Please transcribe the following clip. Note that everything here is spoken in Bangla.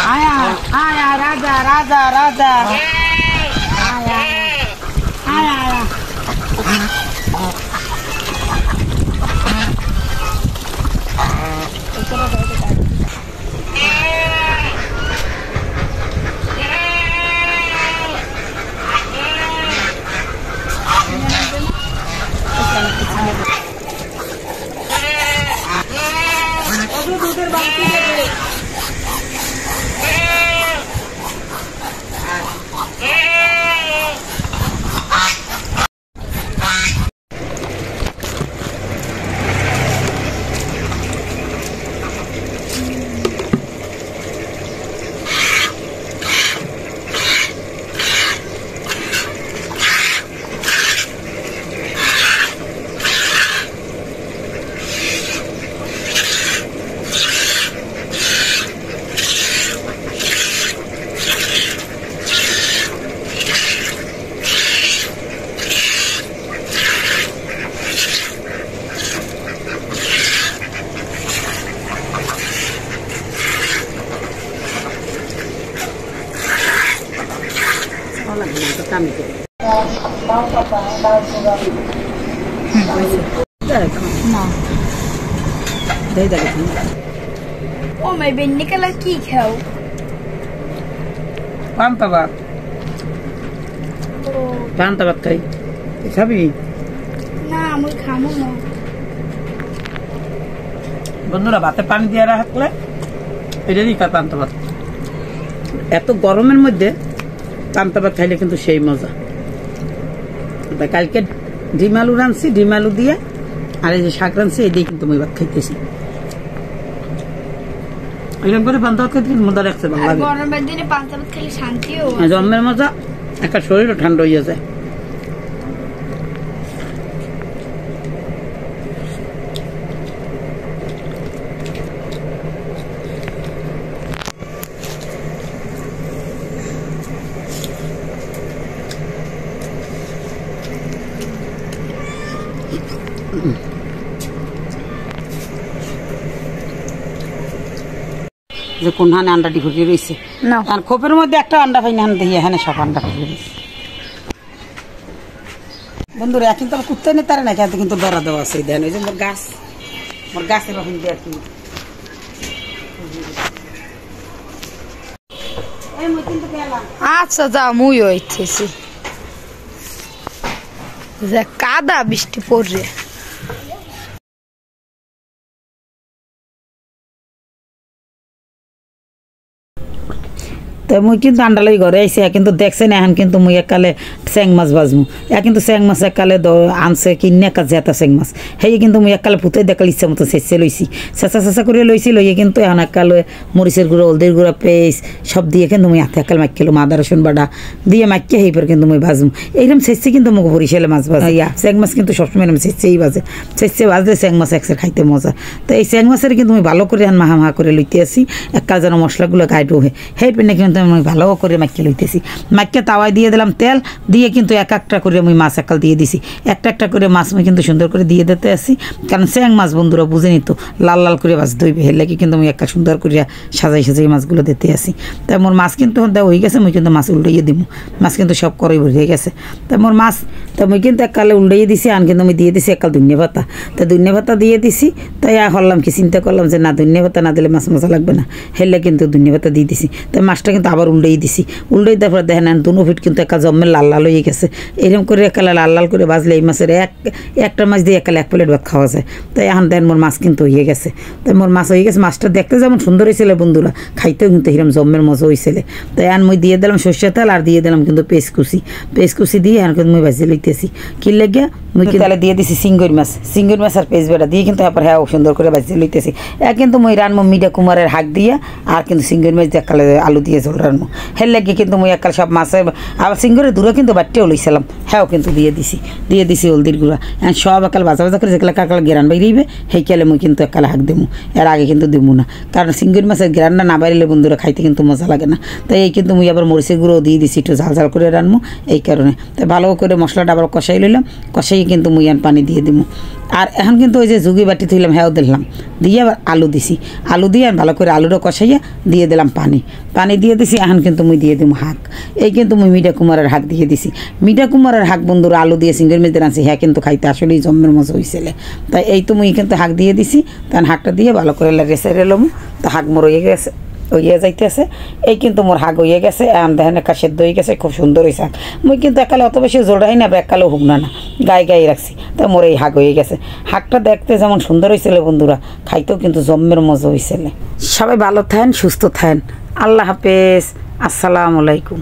आया आया राजा राजा राजा आया आया आया दूधेर बाल्टी ओ मैं बेन्ने कलर की खाओ पांता बात खाई खाबी ना मुझे खामो ना বন্ধুরা ভাতে পানি দিয়ে রাখলে এটাই খায় পান্তা ভাত এত গরমের মধ্যে পান্তা ভাত খাইলে কিন্তু সেই মজা কালকে ডিম আলু রাঁধছি ডিম আলু দিয়ে আর এই যে শাক রাঁধছি এই দিয়ে কিন্তু আমি ভাত খাইতেছি এরকম করে পান্তা ভাত খাইতে মজা লাগছে ভালো লাগে গরমের দিনে পান্তা ভাত খেলে শান্তিও জন্মের মজা একটা শরীরও ঠান্ডা হয়ে যায় যে কোনখানে আন্ডাটি ঘুরিয়ে রয়েছে আর খোপের মধ্যে একটা আন্ডা পাইনি হান দিয়ে এখানে সব আন্ডা ঘুরিয়ে রয়েছে বন্ধুরা এখন তো কুত্তে নেই তারা না কিন্তু কিন্তু ধরা দেওয়া আছে দেন ওই যে মোর গাছের ওখান দিয়ে আর কি আচ্ছা যাও মুই হইতেছি যে কাদা বৃষ্টি পড়ছে তো মুই কিন্তু আন্ডালাই ঘরে আইসি কিন্তু দেখছেন এখন কিন্তু মুই একালে স্যাং মাছ বাজমু কিন্তু স্যাং মাছ একালে আনছে কিনে কাজ যেতা স্যাং মাছ সেই কিন্তু মুই একালে ফুটে দেখাল ইচ্ছা মতো চেঁচে লইছি চেঁচা করে লইছি লইয়ে কিন্তু এখন একালে মরিচের গুঁড়ো হলদির গুঁড়ো পেস্ট সব দিয়ে কিন্তু মুই হাতে একাল মাখিলো আদা রসুন বাটা দিয়ে মাখিয়ে সেই পরে কিন্তু মুই ভাজমু এইরকম চেঁচে কিন্তু মুখ বরিশালে মাছ ভাজা স্যাং মাছ কিন্তু সবসময় এরকম চেঁচেই বাজে চেঁচে বাজলে স্যাং মাছ একসের খাইতে মজা তো এই স্যাং মাছের কিন্তু মুই ভালো করে এখন মাহা করে লইতে আসি একাল যেন মশলাগুলো গায়ে ঢোকে সেই পিনে কিন্তু আমি ভালো করে মাখিয়ে লইতেছি মাখিয়ে তাওয়ায় দিয়ে দিলাম তেল দিয়ে কিন্তু এক একটা করে আমি মাছ একাল দিয়ে দিছি একটা করে মাছ আমি কিন্তু সুন্দর করে দিয়ে দিতে আসি কারণ স্যাং মাছ বন্ধুরা বুঝেনি তো লাল লাল করে ভাজতে হইবে হেলে কিন্তু আমি একটা সুন্দর করে সাজাই মাছগুলো দিতে আসি তাই মোর মাছ কিন্তু হয়ে গেছে আমি কিন্তু মাছ উল্টাইয়ে দিব মাছ কিন্তু সব করেই হয়ে গেছে তাই মোর মাছ তো আমি কিন্তু এককালে উল্টাইয়ে দিছি আর কিন্তু আমি দিয়ে দিছি একাল ধনিয়া পাতা তো ধনিয়া পাতা দিয়ে দিছি তাই হলাম কি চিন্তা করলাম যে না ধনিয়া পাতা না দিলে মাছ মজা লাগবে না হেলে কিন্তু ধনিয়া পাতা দিয়ে দিছি তাই মাছটা কিন্তু আবার উল্টাই দিছি উল্টাই তারপর দেখেন দুনো ফিট কিন্তু একা জম্মের লাল লাল হয়ে গেছে এরকম করে একালে লাল লাল করে ভাজলে এই মাছের একটা মাছ দিয়ে একালে এক প্লেট ভাত খাওয়া যায় তাই এখন দেখেন মোর মাছ কিন্তু হয়ে গেছে তাই মোর মাছ হয়ে গেছে মাছটা দেখতে যেমন সুন্দর হয়েছিল বন্ধুরা খাইতেও কিন্তু এরকম জম্মের মজা হয়েছিল তাই এখন মই দিয়ে দিলাম সর্ষের তেল আর দিয়ে দিলাম কিন্তু পেস্টকুচি দিয়ে এখন কিন্তু মই ভাজি লইতেছি কি লেগে মুই কিন্তু তাহলে দিয়ে দিছি সিঙ্গুর মাছ আর পেস্ট বেটা দিয়ে কিন্তু তারপর হ্যাঁ সুন্দর করে ভাজি লইতেছি কিন্তু মই রানমো মিডা কুমারের হাক দিয়ে আর কিন্তু সিঙ্গুর মাছ দিয়ে একালে আলু দিয়ে ঝোল রানমো হের লেগে কিন্তু মই একাল সব মাছের আবার সিঙ্গুরের দূরে কিন্তু বাটিও লইছিলাম হ্যাঁ কিন্তু দিয়ে দিছি হলদির গুঁড়া সব একাল ভাজা করে যেগুলো কাকাল গেরান বাইরিবে সেই কালে মই কিন্তু একালে হাক দেবো এর আগে কিন্তু দেবো না কারণ সিঙ্গুর মাছের গেরানটা না বাইরে বন্ধুরা খাইতে কিন্তু মজা লাগে না তাই এই কিন্তু মুই আবার মরিচের গুঁড়ো দিয়ে দিছি একটু ঝাল করে রানমো এই কারণে তাই ভালো করে মশলাটা আবার কষাই লইলাম কষাই কিন্তু মুই এখন পানি দিয়ে দিব। আর এখন কিন্তু ওই যে ঝুগি বাটি থইলাম হ্যাঁ দিলাম, দিয়ে আবার আলু দিছি, আলু দিয়ে ভালো করে আলুটা কষাইয়া দিয়ে দিলাম পানি, পানি দিয়ে দিছি। এখন কিন্তু মুই দিয়ে দিব শাক, এই কিন্তু মুই মিঠা কুমারের শাক দিয়ে দিছি। মিঠা কুমারের শাক বন্ধুরা আলু দিয়ে সিঙ্গের মেয়েদের আনছি, হ্যাঁ কিন্তু খাইতে আসলেই জন্মের মজা হয়েছিল। তাই এই তো মুই কিন্তু শাক দিয়ে দিছি, তখন শাকটা দিয়ে ভালো করে রেসে রেলাম। তো শাক মোর হয়ে গেছে, হইয়া যাইতেছে। এই কিন্তু মোর শাক হইয়া গেছে, এখন দেখেন একটা সেদ্ধ হয়ে গেছে, খুব সুন্দর হয়েছে শাক। মুই কিন্তু একালে অত বেশি জোড়াই না, এককালেও হুক না গায়ে গায়ে রাখছি, তো মোর এই শাক হয়ে গেছে। শাকটা দেখতে যেমন সুন্দর হয়েছিল বন্ধুরা, খাইতেও কিন্তু জম্মের মজা হয়েছিল। সবাই ভালো থাকেন, সুস্থ থাকেন, আল্লাহ হাফেজ, আসসালামু আলাইকুম।